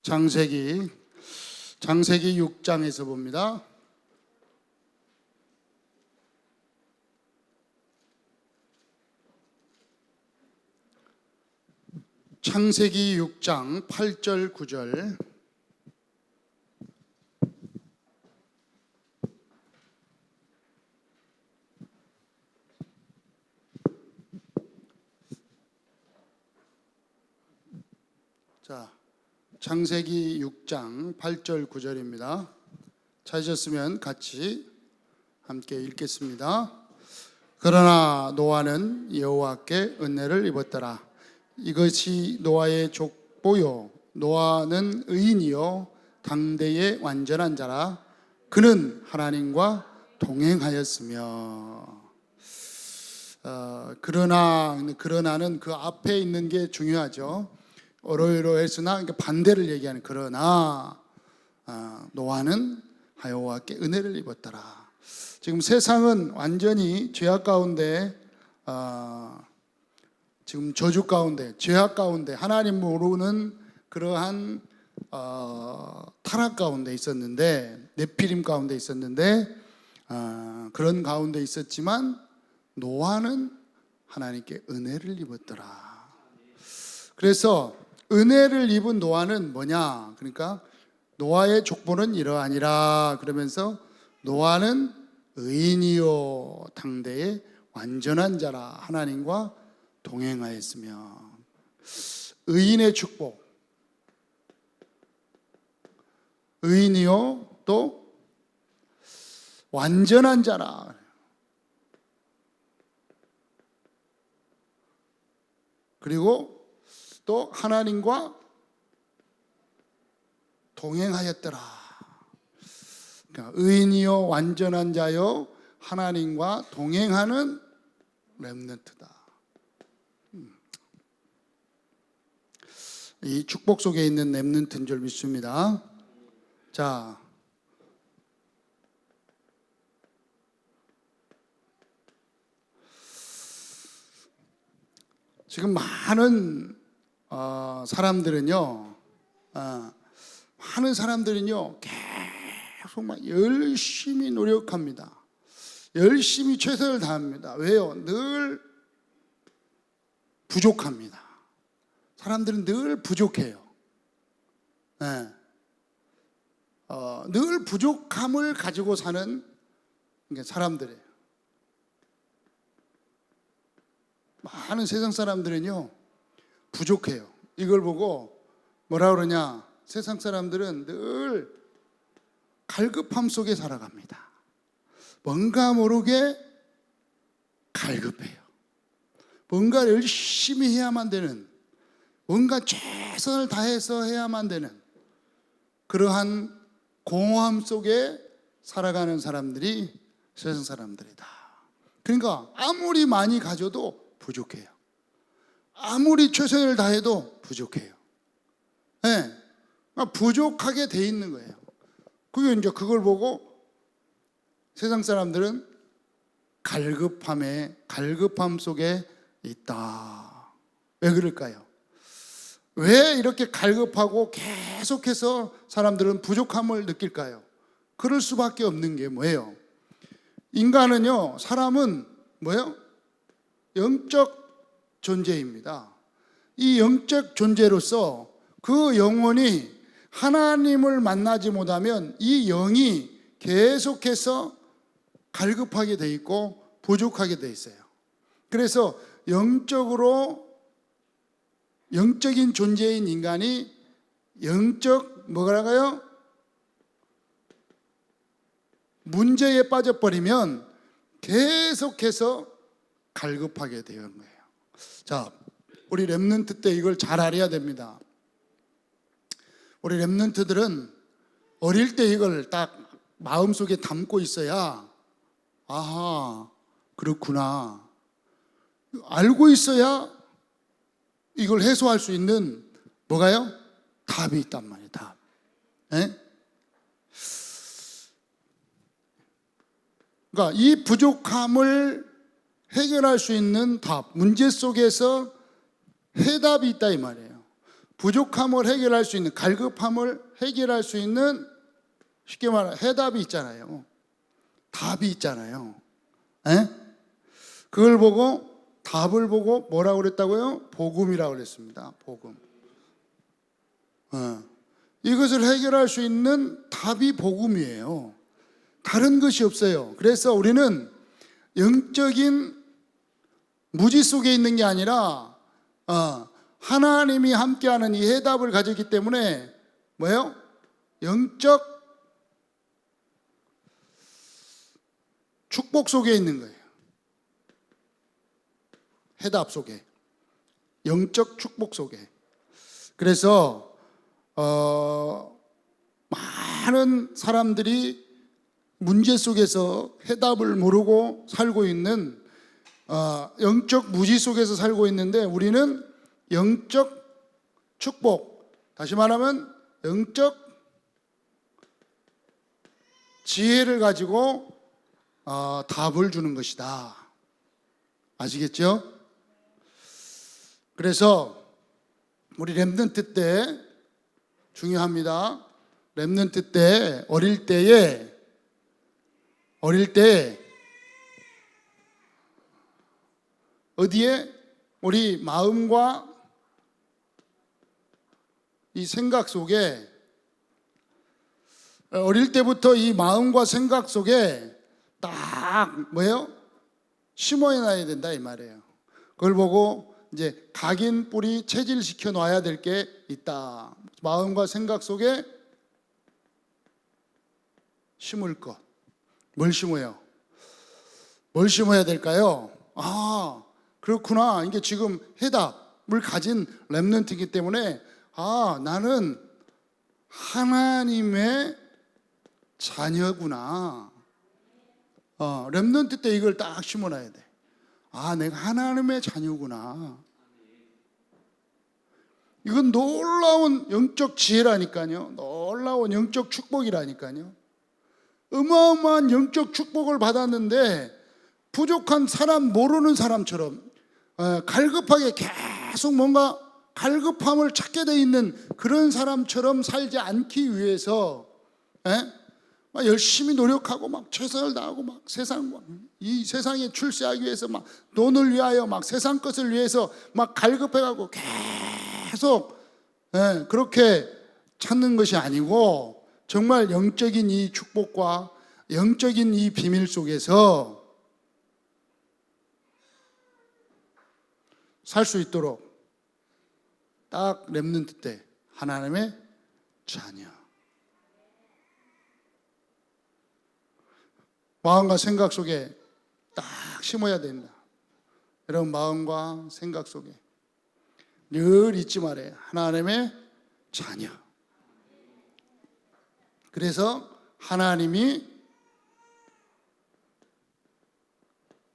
창세기 6장에서 봅니다. 창세기 6장 8절 9절. 자, 창세기 6장 8절 9절입니다. 찾으셨으면 같이 함께 읽겠습니다. 그러나 노아는 여호와께 은혜를 입었더라. 이것이 노아의 족보요, 노아는 의인이요 당대의 완전한 자라. 그는 하나님과 동행하였으며. 그러나는 그 앞에 있는 게 중요하죠. 어로에로에스나 반대를 얘기하는 그러나 노아는 여호와께 은혜를 입었더라. 지금 세상은 완전히 죄악 가운데, 지금 저주 가운데, 죄악 가운데, 하나님 모르는 그러한 타락 가운데 있었는데, 네피림 가운데 있었는데, 그런 가운데 있었지만 노아는 하나님께 은혜를 입었더라. 그래서 은혜를 입은 노아는 뭐냐? 그러니까 노아의 족보는 이러하니라 그러면서 노아는 의인이요 당대의 완전한 자라. 하나님과 동행하였으며. 의인의 축복, 의인이요 또 완전한 자라. 그리고 또 하나님과 동행하였더라. 그러니까 의인이요 완전한 자요 하나님과 동행하는 렘넌트다. 이 축복 속에 있는 렘넌트인 줄 믿습니다. 자, 지금 많은 사람들은요, 계속 막 열심히 노력합니다. 열심히 최선을 다합니다. 왜요? 늘 부족합니다. 사람들은 늘 부족해요. 네. 늘 부족함을 가지고 사는 사람들이에요. 많은 세상 사람들은요, 부족해요. 이걸 보고 뭐라 그러냐? 세상 사람들은 늘 갈급함 속에 살아갑니다. 뭔가 모르게 갈급해요. 뭔가 열심히 해야만 되는, 뭔가 최선을 다해서 해야만 되는 그러한 공허함 속에 살아가는 사람들이 세상 사람들이다. 그러니까 아무리 많이 가져도 부족해요. 아무리 최선을 다해도 부족해요. 네. 부족하게 돼 있는 거예요. 그걸 보고 세상 사람들은 갈급함 속에 있다. 왜 그럴까요? 왜 이렇게 갈급하고 계속해서 사람들은 부족함을 느낄까요? 그럴 수밖에 없는 게 뭐예요? 인간은요, 사람은 뭐예요? 영적 존재입니다. 이 영적 존재로서 그 영혼이 하나님을 만나지 못하면 이 영이 계속해서 갈급하게 돼 있고 부족하게 돼 있어요. 그래서 영적인 존재인 인간이 뭐라고요? 문제에 빠져버리면 계속해서 갈급하게 되는 거예요. 자, 우리 렘넌트 때 이걸 잘 알아야 됩니다. 우리 렘넌트들은 어릴 때 이걸 딱 마음속에 담고 있어야, 아하, 그렇구나, 알고 있어야 이걸 해소할 수 있는 뭐가요? 답이 있단 말이에요. 답. 네? 그러니까 이 부족함을 해결할 수 있는 답, 문제 속에서 해답이 있다 이 말이에요. 부족함을 해결할 수 있는, 갈급함을 해결할 수 있는, 쉽게 말하면 해답이 있잖아요. 답이 있잖아요. 에? 그걸 보고, 답을 보고 뭐라고 그랬다고요? 복음이라고 그랬습니다. 복음. 이것을 해결할 수 있는 답이 복음이에요. 다른 것이 없어요. 그래서 우리는 영적인 무지 속에 있는 게 아니라 하나님이 함께하는 이 해답을 가졌기 때문에 뭐예요? 영적 축복 속에 있는 거예요. 해답 속에, 영적 축복 속에. 그래서 많은 사람들이 문제 속에서 해답을 모르고 살고 있는, 영적 무지 속에서 살고 있는데, 우리는 영적 축복, 다시 말하면 영적 지혜를 가지고 답을 주는 것이다. 아시겠죠? 그래서 우리 렘넌트 때 중요합니다. 렘넌트 때 어릴 때 어디에 우리 마음과 이 생각 속에, 어릴 때부터 이 마음과 생각 속에 딱 뭐예요? 심어놔야 된다 이 말이에요. 그걸 보고 이제 각인 뿌리 체질시켜 놔야 될 게 있다. 마음과 생각 속에 심을 것. 뭘 심어요? 뭘 심어야 될까요? 그렇구나. 이게 지금 해답을 가진 렘넌트이기 때문에 나는 하나님의 자녀구나. 렘넌트 때 이걸 딱 심어놔야 돼. 내가 하나님의 자녀구나. 이건 놀라운 영적 지혜라니까요. 놀라운 영적 축복이라니까요. 어마어마한 영적 축복을 받았는데 부족한 사람, 모르는 사람처럼 갈급하게 계속 뭔가 갈급함을 찾게 돼 있는 그런 사람처럼 살지 않기 위해서 막 열심히 노력하고 막 최선을 다하고 막 이 세상에 출세하기 위해서 막 돈을 위하여 막 세상 것을 위해서 막 갈급해가고 계속 그렇게 찾는 것이 아니고, 정말 영적인 이 축복과 영적인 이 비밀 속에서 살 수 있도록 딱 렘넌트 때 하나님의 자녀, 마음과 생각 속에 딱 심어야 된다. 여러분 마음과 생각 속에 늘 잊지 말아요. 하나님의 자녀. 그래서 하나님이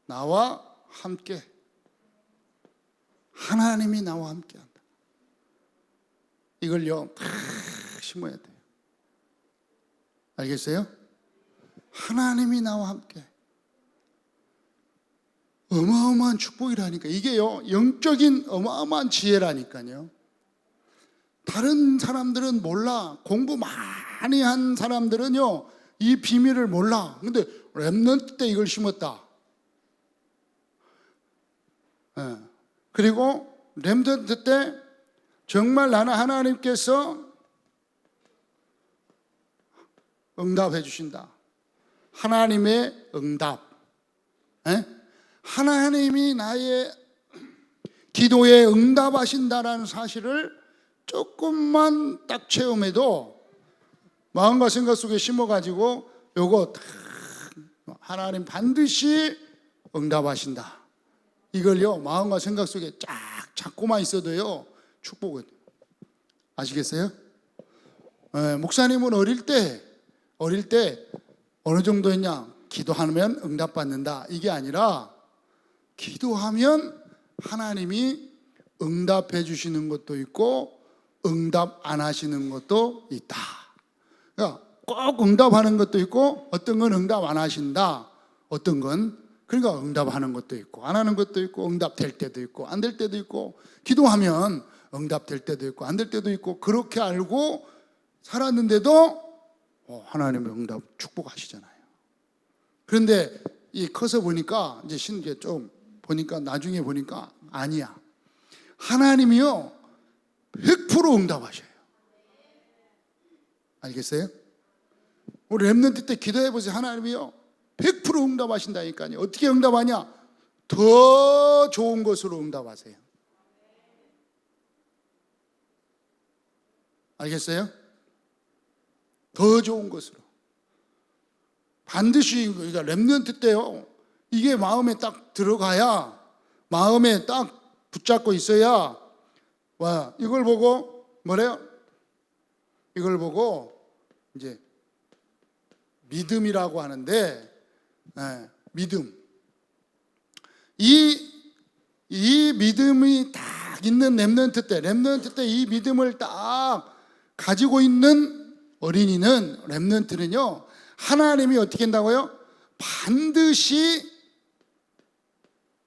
나와 함께, 하나님이 나와 함께 한다. 이걸요 다 심어야 돼요. 알겠어요? 하나님이 나와 함께. 어마어마한 축복이라니까. 이게요 영적인 어마어마한 지혜라니까요. 다른 사람들은 몰라. 공부 많이 한 사람들은요 이 비밀을 몰라. 근데 렘넌트 때 이걸 심었다. 그리고 렘넌트 때 정말 나는 하나님께서 응답해 주신다. 하나님의 응답. 하나님이 나의 기도에 응답하신다라는 사실을 조금만 딱 체험해도 마음과 생각 속에 심어가지고 요거 하나님 반드시 응답하신다. 이걸요 마음과 생각 속에 쫙 잡고만 있어도요 축복은. 아시겠어요? 목사님은 어릴 때 어느 정도였냐? 기도하면 응답받는다 이게 아니라 기도하면 하나님이 응답해 주시는 것도 있고 응답 안 하시는 것도 있다. 그러니까 꼭 응답하는 것도 있고 어떤 건 응답 안 하신다. 어떤 건 응답하는 것도 있고 안 하는 것도 있고 응답될 때도 있고 안 될 때도 있고 기도하면 응답될 때도 있고 안 될 때도 있고 그렇게 알고 살았는데도 하나님의 응답 축복하시잖아요. 그런데 이 커서 보니까 이제 신게 좀 보니까 나중에 보니까 아니야. 하나님이요 100% 응답하셔요. 알겠어요? 우리 렘넌트 때 기도해 보세요. 하나님이요 100% 응답하신다니까요. 어떻게 응답하냐? 더 좋은 것으로 응답하세요. 알겠어요? 더 좋은 것으로. 반드시 우리가 렘넌트 때요 이게 마음에 딱 들어가야, 마음에 딱 붙잡고 있어야, 와 이걸 보고 뭐래요? 이걸 보고 이제 믿음이라고 하는데, 믿음. 이 믿음이 딱 있는 렘넌트 때 이 믿음을 딱 가지고 있는 어린이는, 렘넌트는요 하나님이 어떻게 한다고요? 반드시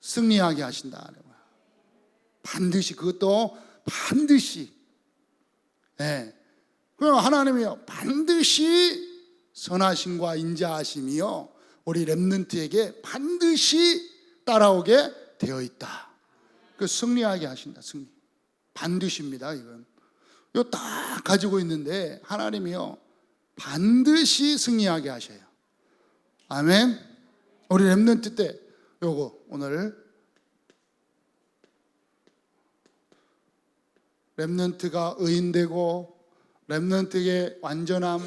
승리하게 하신다. 반드시, 그것도 반드시. 그럼 하나님이요 반드시 선하심과 인자하심이요 우리 렘넌트에게 반드시 따라오게 되어 있다. 그 승리하게 하신다. 승리. 반드시입니다. 이건 이거 딱 가지고 있는데 하나님이요 반드시 승리하게 하셔요. 아멘. 우리 렘넌트 때 요거 오늘 렘넌트가 의인되고 렘넌트의 완전함,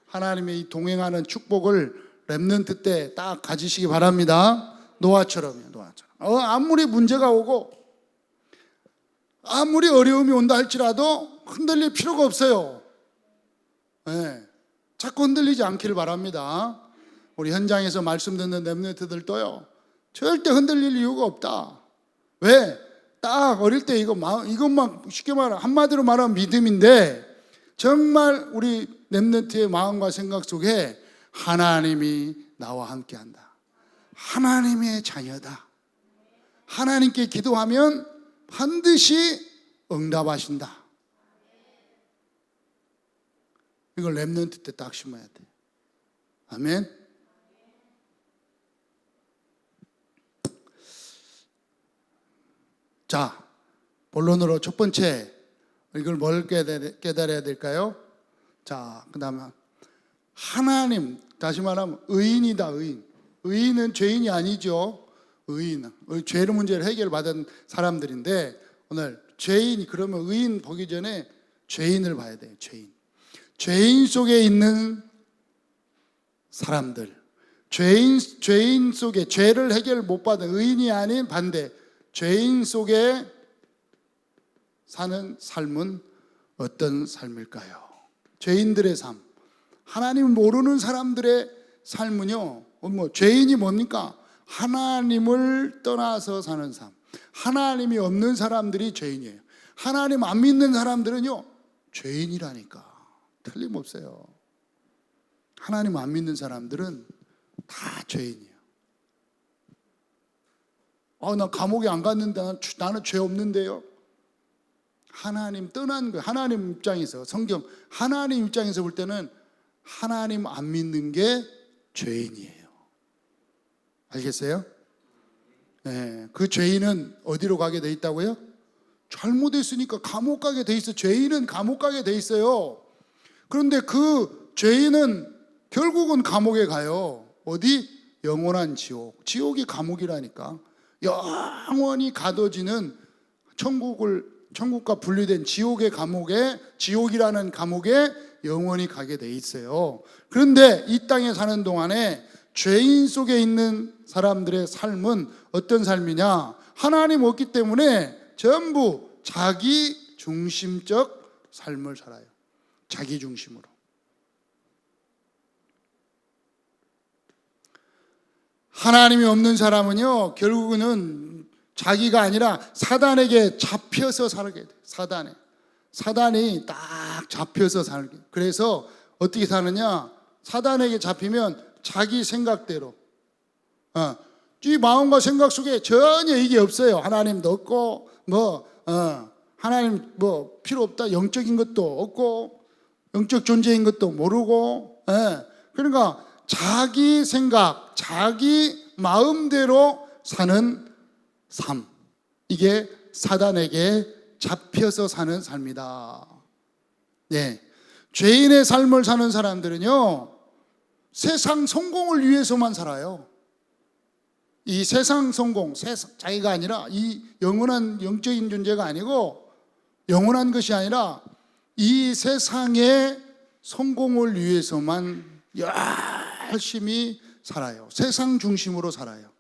하나님의 이 동행하는 축복을 렘넌트 때 딱 가지시기 바랍니다. 노아처럼요. 노아처럼. 아무리 문제가 오고 아무리 어려움이 온다 할지라도 흔들릴 필요가 없어요. 자꾸 흔들리지 않기를 바랍니다. 우리 현장에서 말씀 듣는 렘넌트들도요 절대 흔들릴 이유가 없다. 왜? 딱 어릴 때 이것만 쉽게 말하면 한마디로 말하면 믿음인데, 정말 우리 렘넌트의 마음과 생각 속에 하나님이 나와 함께한다. 하나님의 자녀다. 하나님께 기도하면 반드시 응답하신다. 이걸 렘넌트 때 딱 심어야 돼. 아멘. 자, 본론으로 첫 번째, 이걸 뭘 깨달아야 될까요? 자, 그 다음에 하나님, 다시 말하면 의인이다. 의인은 죄인이 아니죠. 의인, 죄의 문제를 해결받은 사람들인데, 오늘 죄인, 그러면 의인 보기 전에 죄인을 봐야 돼요. 죄인 속에 있는 사람들, 죄인 속에 죄를 해결 못 받은 의인이 아닌 반대, 죄인 속에 사는 삶은 어떤 삶일까요? 죄인들의 삶, 하나님 모르는 사람들의 삶은요, 죄인이 뭡니까? 하나님을 떠나서 사는 삶. 하나님이 없는 사람들이 죄인이에요. 하나님 안 믿는 사람들은요 죄인이라니까. 틀림없어요. 하나님 안 믿는 사람들은 다 죄인이에요. 나 감옥에 안 갔는데 나는 죄 없는데요. 하나님 떠난 거예요. 하나님 입장에서, 성경 하나님 입장에서 볼 때는 하나님 안 믿는 게 죄인이에요. 알겠어요? 네, 그 죄인은 어디로 가게 돼 있다고요? 잘못했으니까 감옥 가게 돼 있어요. 죄인은 감옥 가게 돼 있어요. 그런데 그 죄인은 결국은 감옥에 가요. 어디? 영원한 지옥. 지옥이 감옥이라니까. 영원히 가둬지는 천국과 분리된 지옥의 감옥에, 지옥이라는 감옥에 영원히 가게 돼 있어요. 그런데 이 땅에 사는 동안에 죄인 속에 있는 사람들의 삶은 어떤 삶이냐? 하나님 없기 때문에 전부 자기 중심적 삶을 살아요. 자기 중심으로. 하나님이 없는 사람은요 결국은 자기가 아니라 사단에게 잡혀서 살게 돼요. 사단이 딱 잡혀서 살게. 그래서 어떻게 사느냐? 사단에게 잡히면 자기 생각대로, 이 마음과 생각 속에 전혀 이게 없어요. 하나님도 없고 하나님 뭐 필요 없다, 영적인 것도 없고 영적 존재인 것도 모르고, 그러니까 자기 생각, 자기 마음대로 사는 삶, 이게 사단에게 잡혀서 사는 삶이다. 네, 죄인의 삶을 사는 사람들은요, 세상 성공을 위해서만 살아요. 이 세상 성공, 자기가 아니라, 이 영원한 영적인 존재가 아니고, 영원한 것이 아니라 이 세상의 성공을 위해서만 열심히 살아요. 세상 중심으로 살아요.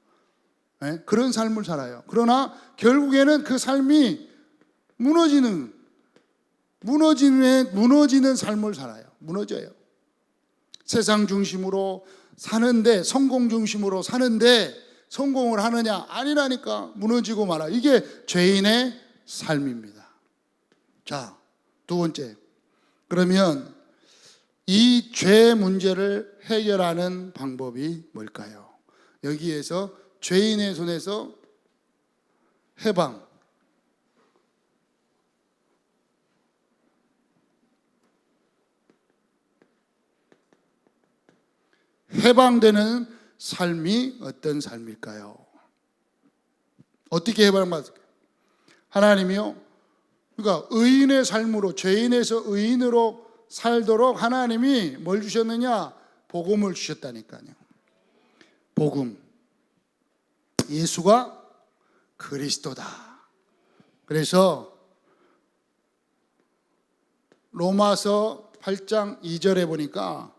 그런 삶을 살아요. 그러나 결국에는 그 삶이 무너지는 삶을 살아요. 무너져요. 세상 중심으로 사는데, 성공 중심으로 사는데 성공을 하느냐? 아니라니까. 무너지고 말아. 이게 죄인의 삶입니다. 자, 두 번째. 그러면 이 죄 문제를 해결하는 방법이 뭘까요? 여기에서 죄인의 손에서 해방되는 삶이 어떤 삶일까요? 어떻게 해방받을까요? 하나님이요, 그러니까 의인의 삶으로, 죄인에서 의인으로 살도록 하나님이 뭘 주셨느냐? 복음을 주셨다니까요. 복음. 예수가 그리스도다. 그래서 로마서 8장 2절에 보니까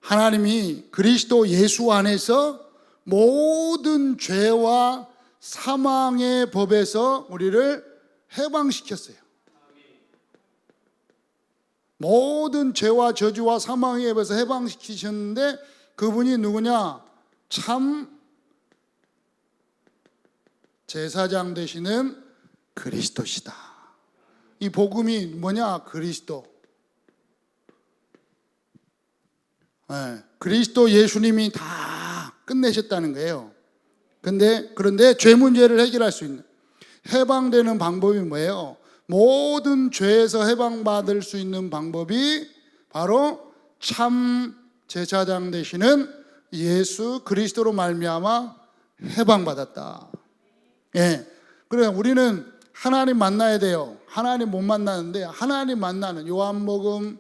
하나님이 그리스도 예수 안에서 모든 죄와 사망의 법에서 우리를 해방시켰어요. 모든 죄와 저주와 사망의 법에서 해방시키셨는데, 그분이 누구냐? 참 제사장 되시는 그리스도시다. 이 복음이 뭐냐? 그리스도. 그리스도 예수님이 다 끝내셨다는 거예요. 그런데 죄 문제를 해결할 수 있는, 해방되는 방법이 뭐예요? 모든 죄에서 해방받을 수 있는 방법이 바로 참 제사장 되시는 예수 그리스도로 말미암아 해방받았다. 그래, 우리는 하나님 만나야 돼요. 하나님 못 만나는데, 하나님 만나는, 요한복음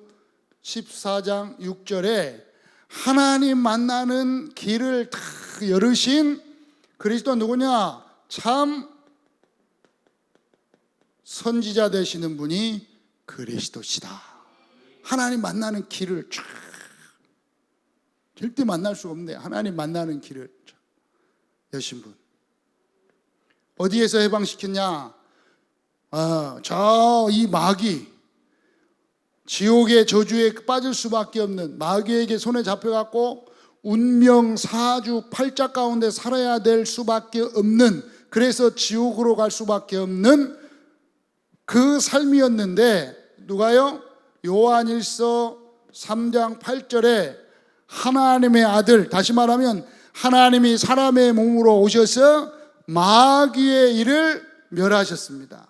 14장 6절에 하나님 만나는 길을 다 열으신 그리스도 누구냐? 참 선지자 되시는 분이 그리스도시다. 하나님 만나는 길을 쫙, 절대 만날 수가 없네. 하나님 만나는 길을 여신 분. 어디에서 해방시켰냐? 이 마귀, 지옥의 저주에 빠질 수밖에 없는 마귀에게 손에 잡혀갖고 운명 사주 팔자 가운데 살아야 될 수밖에 없는, 그래서 지옥으로 갈 수밖에 없는 그 삶이었는데, 누가요? 요한일서 3장 8절에 하나님의 아들, 다시 말하면 하나님이 사람의 몸으로 오셔서 마귀의 일을 멸하셨습니다.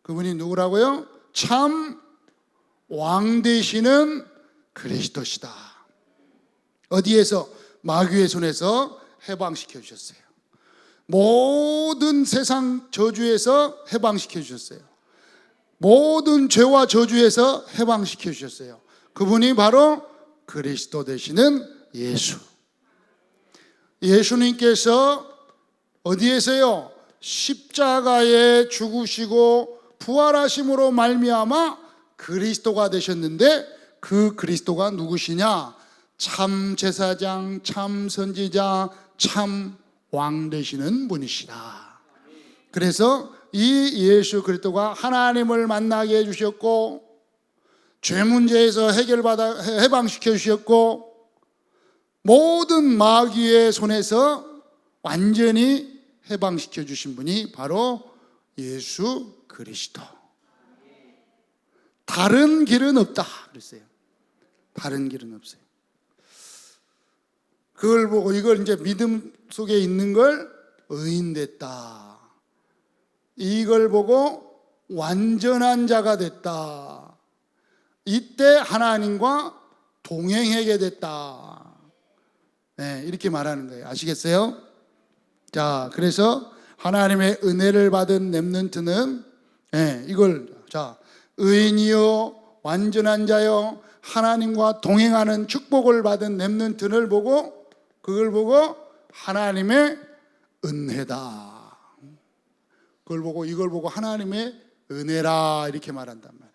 그분이 누구라고요? 참 왕 되시는 그리스도시다. 어디에서? 마귀의 손에서 해방시켜 주셨어요. 모든 세상 저주에서 해방시켜 주셨어요. 모든 죄와 저주에서 해방시켜 주셨어요. 그분이 바로 그리스도 되시는 예수. 예수님께서 어디에서요? 십자가에 죽으시고 부활하심으로 말미암아 그리스도가 되셨는데, 그 그리스도가 누구시냐? 참 제사장, 참 선지자, 참 왕 되시는 분이시다. 그래서 이 예수 그리스도가 하나님을 만나게 해주셨고, 죄 문제에서 해방시켜 주셨고, 모든 마귀의 손에서 완전히 해방시켜 주신 분이 바로 예수 그리스도. 다른 길은 없다 그랬어요. 다른 길은 없어요. 그걸 보고 이걸 이제 믿음 속에 있는 걸 의인 됐다. 이걸 보고 완전한 자가 됐다. 이때 하나님과 동행하게 됐다. 네, 이렇게 말하는 거예요. 아시겠어요? 자, 그래서 하나님의 은혜를 받은 렘넌트는 이걸 의인이요 완전한 자요 하나님과 동행하는 축복을 받은 렘넌트를 보고 그걸 보고 하나님의 은혜다. 그걸 보고 이걸 보고 하나님의 은혜라 이렇게 말한단 말이에요.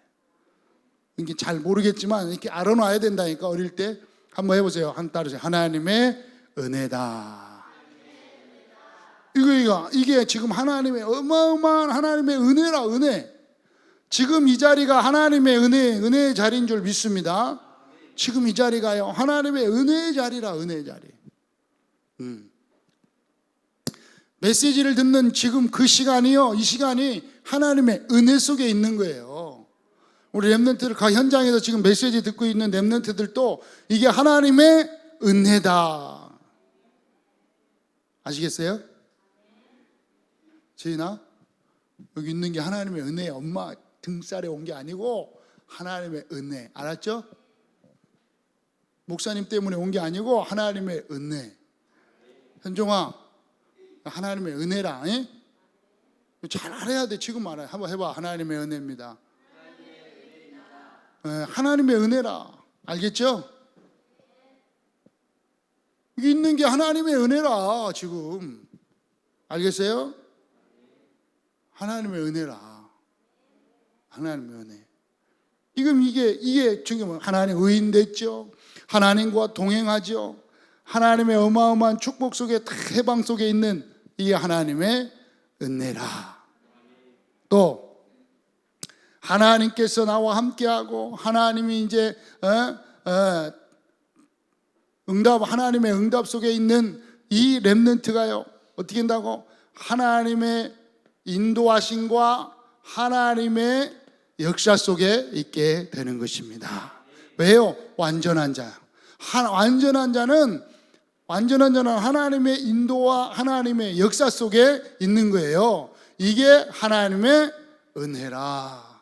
이게 잘 모르겠지만 이렇게 알아놔야 된다니까. 어릴 때 한번 해보세요. 따르세요. 하나님의 은혜다. 이게 지금 하나님의 어마어마한 하나님의 은혜라. 은혜. 지금 이 자리가 하나님의 은혜의 자리인 줄 믿습니다. 지금 이 자리가요 하나님의 은혜의 자리라. 은혜의 자리. 메시지를 듣는 지금 그 시간이요 이 시간이 하나님의 은혜 속에 있는 거예요. 우리 렘넌트들 각 현장에서 지금 메시지 듣고 있는 렘넌트들도 이게 하나님의 은혜다. 아시겠어요? 지인아, 여기 있는 게 하나님의 은혜. 엄마 등살에 온 게 아니고 하나님의 은혜. 알았죠? 목사님 때문에 온 게 아니고 하나님의 은혜. 현종아, 하나님의 은혜라. 잘 알아야 돼. 지금 알아요. 한번 해봐. 하나님의 은혜입니다. 하나님의 은혜라. 알겠죠? 여기 있는 게 하나님의 은혜라. 지금 알겠어요? 하나님의 은혜라. 하나님의 은혜. 지금 이게 지금 하나님 의인 됐죠. 하나님과 동행하죠. 하나님의 어마어마한 축복 속에 해방 속에 있는 이게 하나님의 은혜라. 또 하나님께서 나와 함께하고 하나님이 이제 하나님의 응답 속에 있는 이 렘넌트가요 어떻게 된다고? 하나님의 인도하심과 하나님의 역사 속에 있게 되는 것입니다. 왜요? 완전한 자. 완전한 자는 하나님의 인도와 하나님의 역사 속에 있는 거예요. 이게 하나님의 은혜라.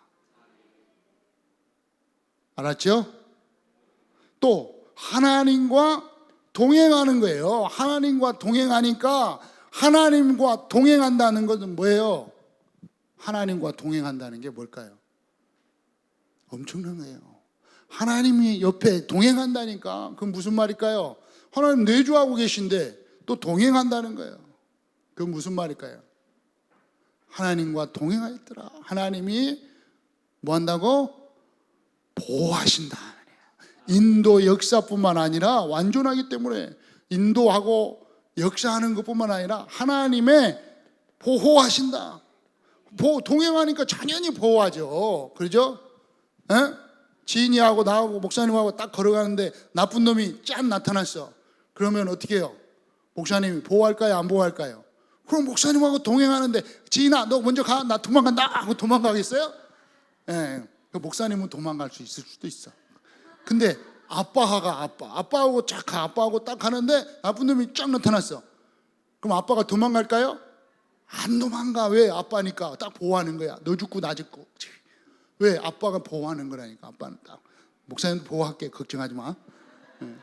알았죠? 또 하나님과 동행하는 거예요. 하나님과 동행하니까 하나님과 동행한다는 것은 뭐예요? 하나님과 동행한다는 게 뭘까요? 엄청난 거예요. 하나님이 옆에 동행한다니까. 그건 무슨 말일까요? 하나님 내주하고 계신데 또 동행한다는 거예요. 그건 무슨 말일까요? 하나님과 동행하였더라. 하나님이 뭐 한다고? 보호하신다. 인도 역사뿐만 아니라 완전하기 때문에 인도하고 역사하는 것뿐만 아니라 하나님의 보호하신다. 동행하니까 당연히 보호하죠. 그러죠? 지인이하고 나하고 목사님하고 딱 걸어가는데 나쁜 놈이 짠 나타났어. 그러면 어떻게 해요? 목사님이 보호할까요? 안 보호할까요? 그럼 목사님하고 동행하는데 지인아 너 먼저 가. 나 도망간다 하고 도망가겠어요? 목사님은 도망갈 수 있을 수도 있어. 근데 아빠하고 쫙 가. 아빠하고 딱 가는데 나쁜 놈이 쫙 나타났어. 그럼 아빠가 도망갈까요? 안 도망가. 왜? 아빠니까 딱 보호하는 거야. 너 죽고 나 죽고. 왜? 아빠가 보호하는 거라니까. 아빠는 딱 목사님 보호할게. 걱정하지 마.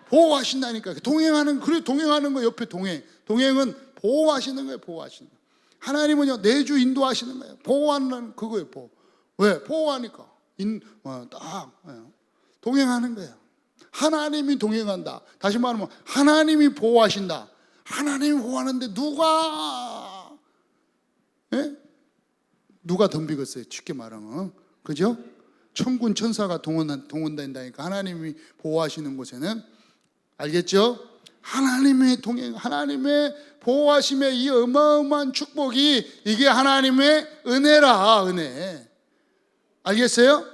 보호하신다니까. 동행하는 거 옆에 동행은 보호하시는 거예요. 보호하시는 거. 하나님은요 내주 인도하시는 거예요. 보호하는 그거예요. 왜? 보호하니까 동행하는 거예요. 하나님이 동행한다. 다시 말하면 하나님이 보호하신다. 하나님이 보호하는데 누가 덤비겠어요? 쉽게 말하면. 그죠? 천군 천사가 동원된다니까. 하나님이 보호하시는 곳에는. 알겠죠? 하나님의 동행, 하나님의 보호하심의 이 어마어마한 축복이 이게 하나님의 은혜라. 은혜. 알겠어요?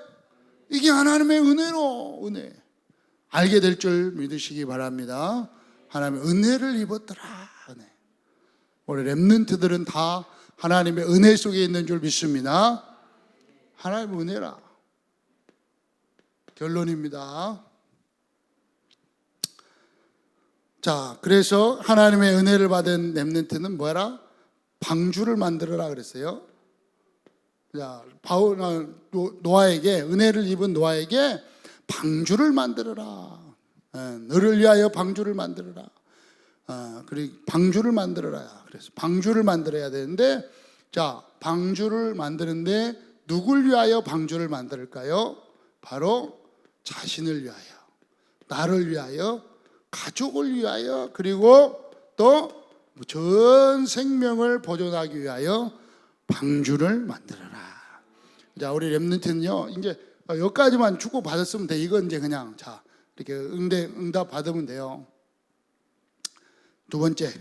이게 하나님의 은혜로. 은혜. 알게 될 줄 믿으시기 바랍니다. 하나님의 은혜를 입었더라. 은혜. 우리 렘넌트들은 다 하나님의 은혜 속에 있는 줄 믿습니다. 하나님의 은혜라. 결론입니다. 자, 그래서 하나님의 은혜를 받은 렘넌트는 뭐라? 방주를 만들어라 그랬어요. 자, 노아에게, 은혜를 입은 노아에게 방주를 만들어라. 너를 위하여 방주를 만들어라. 그리고 방주를 만들어라. 그래서 방주를 만들어야 되는데, 자, 방주를 만드는데 누굴 위하여 방주를 만들까요? 바로 자신을 위하여, 나를 위하여, 가족을 위하여, 그리고 또 전 생명을 보존하기 위하여 방주를 만들어라. 자, 우리 렘넌트는요, 이제 여기까지만 축복 받았으면 돼. 이건 이제 그냥 자 이렇게 응답 받으면 돼요. 두 번째.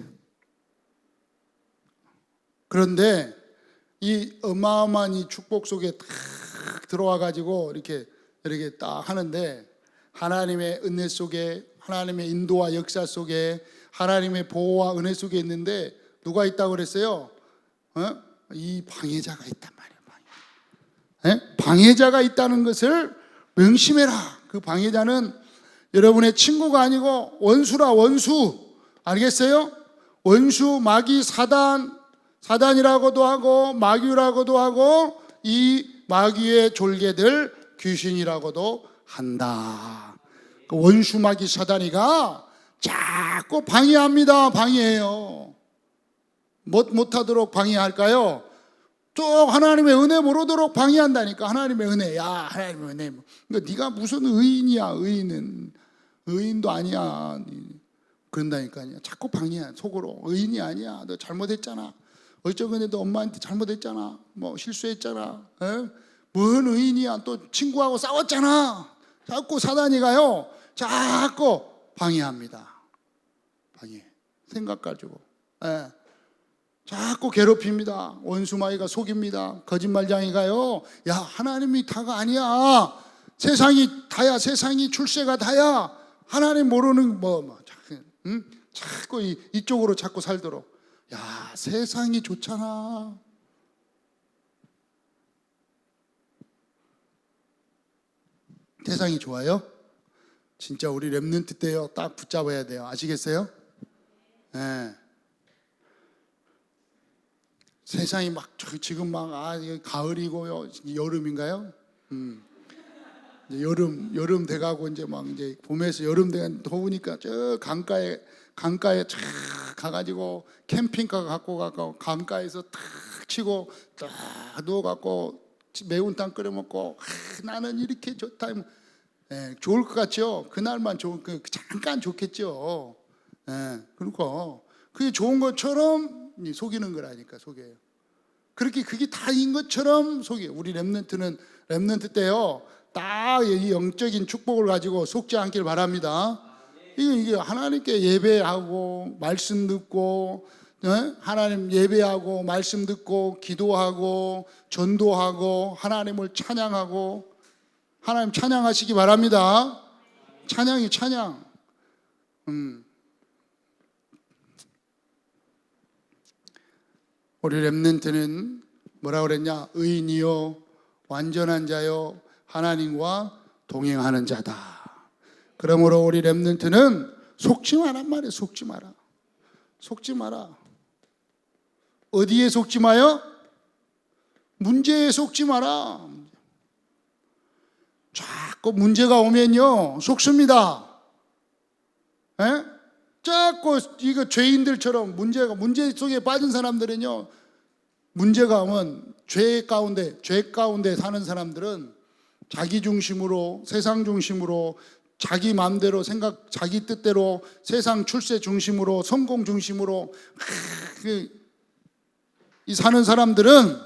그런데 이 어마어마한 이 축복 속에 딱 들어와 가지고 이렇게 딱 하는데, 하나님의 은혜 속에, 하나님의 인도와 역사 속에, 하나님의 보호와 은혜 속에 있는데 누가 있다고 그랬어요? 이 방해자가 있단 말이에요. 방해자가 있다는 것을 명심해라. 그 방해자는 여러분의 친구가 아니고 원수라, 원수. 알겠어요? 원수, 마귀, 사단이라고도 하고 마귀라고도 하고 이 마귀의 졸개들 귀신이라고도 한다. 그 원수, 마귀, 사단이가 자꾸 방해합니다. 방해해요. 못하도록 방해할까요? 또 하나님의 은혜 모르도록 방해한다니까. 하나님의 은혜, 야, 하나님의 은혜. 그러니까 네가 무슨 의인이야? 의인도 아니야. 그런다니까요. 자꾸 방해해. 속으로 의인이 아니야. 너 잘못했잖아. 어쩌고저쩌고 엄마한테 잘못했잖아. 뭐 실수했잖아. 뭔 의인이야? 또 친구하고 싸웠잖아. 자꾸 사단이가요, 자꾸 방해합니다. 방해. 생각 가지고. 자꾸 괴롭힙니다. 원수마귀가 속입니다. 거짓말쟁이가요, 야, 하나님이 다가 아니야. 세상이 다야. 세상이 출세가 다야. 하나님 모르는 자꾸 이쪽으로 자꾸 살도록. 야, 세상이 좋잖아. 세상이 좋아요? 진짜 우리 렘넌트 때요, 딱 붙잡아야 돼요. 아시겠어요? 네. 세상이 막 지금 가을이고요. 여름인가요? 이제 여름 돼가고 이제 이제 봄에서 여름 돼 더우니까 저 강가에 쫙 가가지고 캠핑카 갖고 가고 강가에서 탁 치고 딱 누워갖고 매운탕 끓여 먹고, 나는 이렇게 좋다. 좋을 것 같죠? 그날만 잠깐 좋겠죠. 그러니까 그게 좋은 것처럼 속이는 거라니까. 속여요. 그렇게 그게 다인 것처럼 속여요. 우리 렘넌트 때요, 딱 이 영적인 축복을 가지고 속지 않길 바랍니다. 이게 하나님께 예배하고 말씀 듣고, 하나님 예배하고 말씀 듣고 기도하고 전도하고 하나님을 찬양하고, 하나님 찬양하시기 바랍니다. 찬양이 찬양. 우리 렘넌트는 뭐라 그랬냐? 의인이요 완전한 자요 하나님과 동행하는 자다. 그러므로 우리 렘넌트는 속지 마란 말이에요. 속지 마라. 속지 마라. 어디에 속지 마요? 문제에 속지 마라. 자꾸 문제가 오면요 속습니다. 자꾸 이거 죄인들처럼 문제 속에 빠진 사람들은요, 문제가 오면 죄 가운데 사는 사람들은 자기 중심으로, 세상 중심으로, 자기 마음대로 생각, 자기 뜻대로, 세상 출세 중심으로, 성공 중심으로 이 사는 사람들은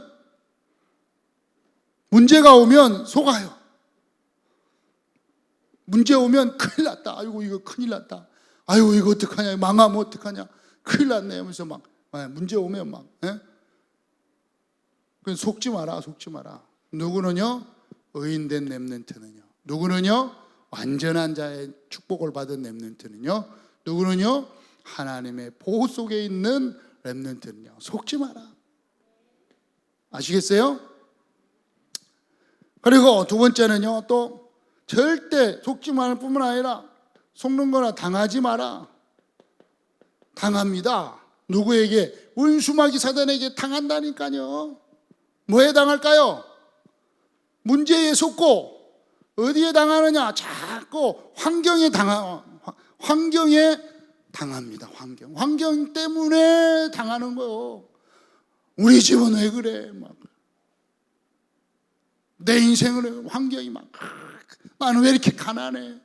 문제가 오면 속아요. 문제 오면 큰일 났다. 아이고 이거 큰일 났다. 아이고 이거 어떡하냐. 망하면 어떡하냐. 큰일 났네 하면서 문제 오면 그냥 속지 마라. 속지 마라. 누구는요? 의인된 렘넌트는요. 누구는요? 완전한 자의 축복을 받은 렘넌트는요. 누구는요? 하나님의 보호 속에 있는 렘넌트는요. 속지 마라. 아시겠어요? 그리고 두 번째는요, 또 절대 속지 말을 뿐만 아니라 속는 거나 당하지 마라. 당합니다. 누구에게? 원수마귀 사단에게 당한다니까요. 뭐에 당할까요? 문제에 속고 어디에 당하느냐? 자꾸 환경에 당합니다. 환경 때문에 당하는 거요. 우리 집은 왜 그래? 막 내 인생은 환경이 막 나는 왜 이렇게 가난해?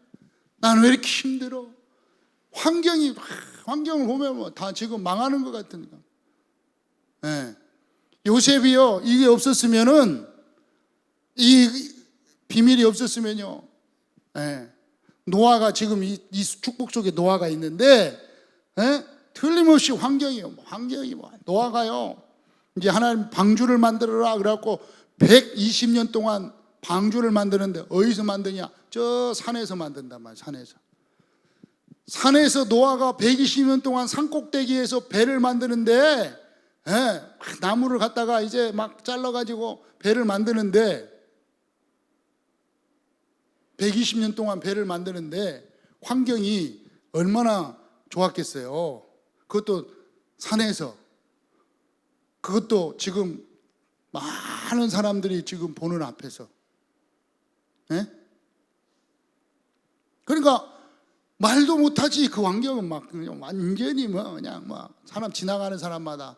나는 왜 이렇게 힘들어? 환경을 보면 뭐 다 지금 망하는 것 같으니까. 네. 요셉이요, 이게 없었으면은, 이 비밀이 없었으면요, 네. 노아가 지금 이 축복 속에 노아가 있는데, 네? 틀림없이 환경이요. 노아가요, 이제 하나님 방주를 만들어라 그래갖고 120년 동안 방주를 만드는데 어디서 만드냐? 저 산에서 만든단 말이야. 산에서 노아가 120년 동안 산꼭대기에서 배를 만드는데, 나무를 갖다가 이제 막 잘라가지고 배를 만드는데 120년 동안 배를 만드는데 환경이 얼마나 좋았겠어요. 그것도 산에서, 그것도 지금 많은 사람들이 지금 보는 앞에서. 그러니까 말도 못하지. 그 환경은 막 완전히 뭐 그냥 막 사람 지나가는 사람마다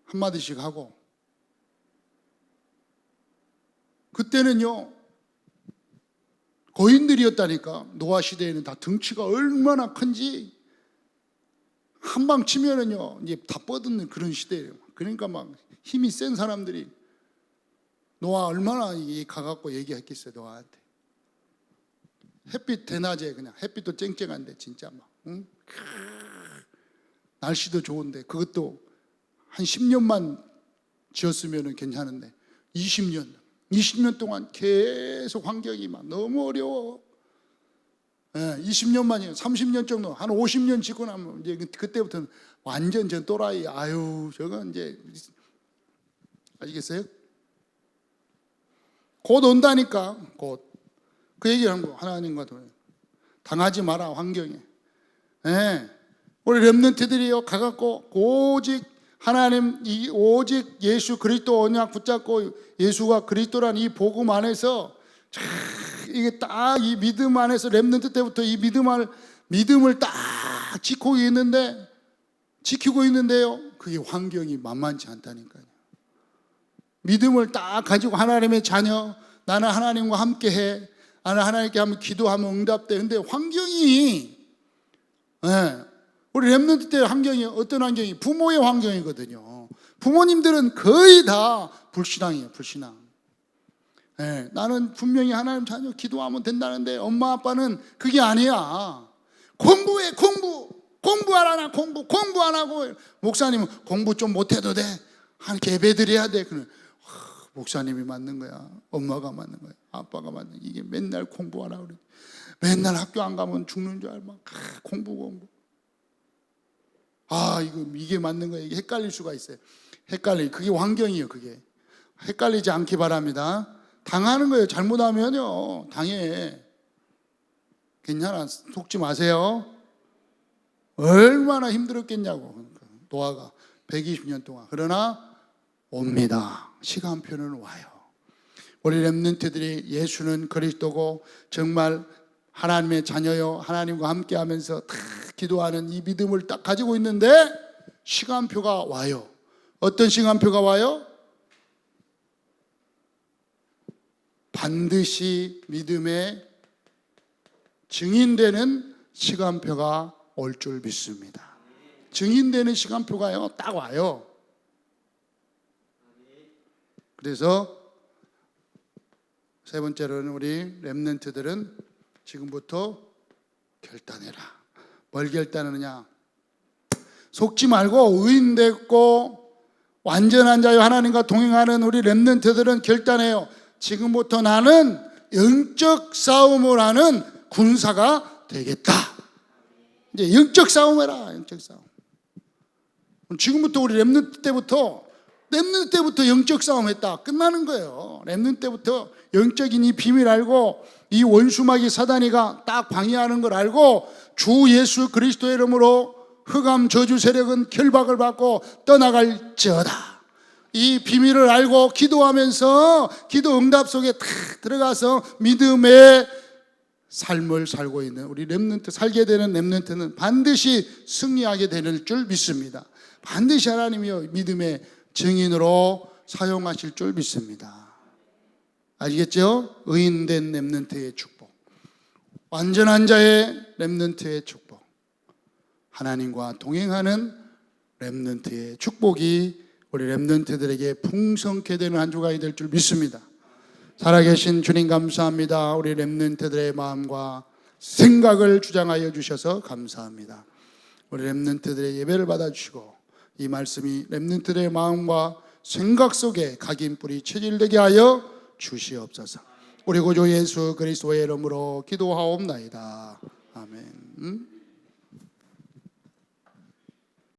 한마디씩 하고. 그때는요 거인들이었다니까. 노아 시대에는 다 덩치가 얼마나 큰지 한방 치면은요 이제 다 뻗는 그런 시대예요. 그러니까 막 힘이 센 사람들이 노아 얼마나 가갖고 얘기했겠어요. 노아한테 햇빛 대낮에 그냥 햇빛도 쨍쨍한데 진짜 막 날씨도 좋은데 그것도 한 10년만 지었으면 괜찮은데 20년 동안 계속 환경이 막 너무 어려워. 20년만이요. 30년 정도, 한 50년 지고 나면 이제 그때부터는 완전 전 또라이. 아유, 저건 이제 아시겠어요? 곧 온다니까. 곧. 그 얘기를 한 거. 하나님과 당하지 마라 환경에. 우리 렘넌트들이요 가갖고 오직 하나님, 오직 예수 그리스도 언약 붙잡고 예수가 그리스도란 이 복음 안에서 이게 딱 이 믿음 안에서 렘넌트 때부터 이 믿음을 딱 지키고 있는데요. 그게 환경이 만만치 않다니까요. 믿음을 딱 가지고 하나님의 자녀, 나는 하나님과 함께해, 나는 하나님께 한번 기도하면 응답돼. 근데 환경이 우리 렘넌트 때 환경이 어떤 환경이? 부모의 환경이거든요. 부모님들은 거의 다 불신앙이에요. 불신앙. 나는 분명히 하나님 자녀 기도하면 된다는데 엄마 아빠는 그게 아니야. 공부해. 공부하라. 나 공부 안 하고. 목사님은 공부 좀 못해도 돼. 한 예배 드려야 돼. 목사님이 맞는 거야. 엄마가 맞는 거야. 아빠가 맞는 거야. 이게 맨날 공부하라 그래. 맨날 학교 안 가면 죽는 줄 알고 공부. 이게 맞는 거예요. 이게 헷갈릴 수가 있어요. 그게 환경이에요. 그게 헷갈리지 않기 바랍니다. 당하는 거예요. 잘못하면요 당해. 괜찮아. 속지 마세요. 얼마나 힘들었겠냐고. 노아가 120년 동안. 그러나 옵니다. 시간표는 와요. 우리 렘넌트들이 예수는 그리스도고 정말 하나님의 자녀요, 하나님과 함께하면서 다 기도하는 이 믿음을 딱 가지고 있는데 시간표가 와요. 어떤 시간표가 와요? 반드시 믿음의 증인되는 시간표가 올 줄 믿습니다. 증인되는 시간표가요 딱 와요. 그래서 세 번째로는 우리 렘넌트들은 지금부터 결단해라. 뭘 결단하느냐? 속지 말고 의인됐고 완전한 자요 하나님과 동행하는 우리 렘넌트들은 결단해요. 지금부터 나는 영적 싸움을 하는 군사가 되겠다. 이제 영적 싸움 해라. 영적 싸움. 지금부터 우리 렘넌트 때부터 영적 싸움 했다. 끝나는 거예요. 렘넌트 때부터 영적인 이 비밀 알고 이 원수마귀 사단이가 딱 방해하는 걸 알고 주 예수 그리스도의 이름으로 흑암 저주 세력은 결박을 받고 떠나갈지어다. 이 비밀을 알고 기도하면서 기도 응답 속에 탁 들어가서 믿음의 삶을 살고 있는 우리 렘넌트, 살게 되는 렘넌트는 반드시 승리하게 되는 줄 믿습니다. 반드시 하나님이 믿음의 증인으로 사용하실 줄 믿습니다. 아시겠죠? 의인된 렘넌트의 축복, 완전한 자의 렘넌트의 축복, 하나님과 동행하는 렘넌트의 축복이 우리 렘넌트들에게 풍성케 되는 한 주가 될 줄 믿습니다. 살아계신 주님 감사합니다. 우리 렘넌트들의 마음과 생각을 주장하여 주셔서 감사합니다. 우리 렘넌트들의 예배를 받아주시고 이 말씀이 렘넌트들의 마음과 생각 속에 각인뿌리 체질되게 하여 주시옵소서. 우리 구주 예수 그리스도의 이름으로 기도하옵나이다. 아멘.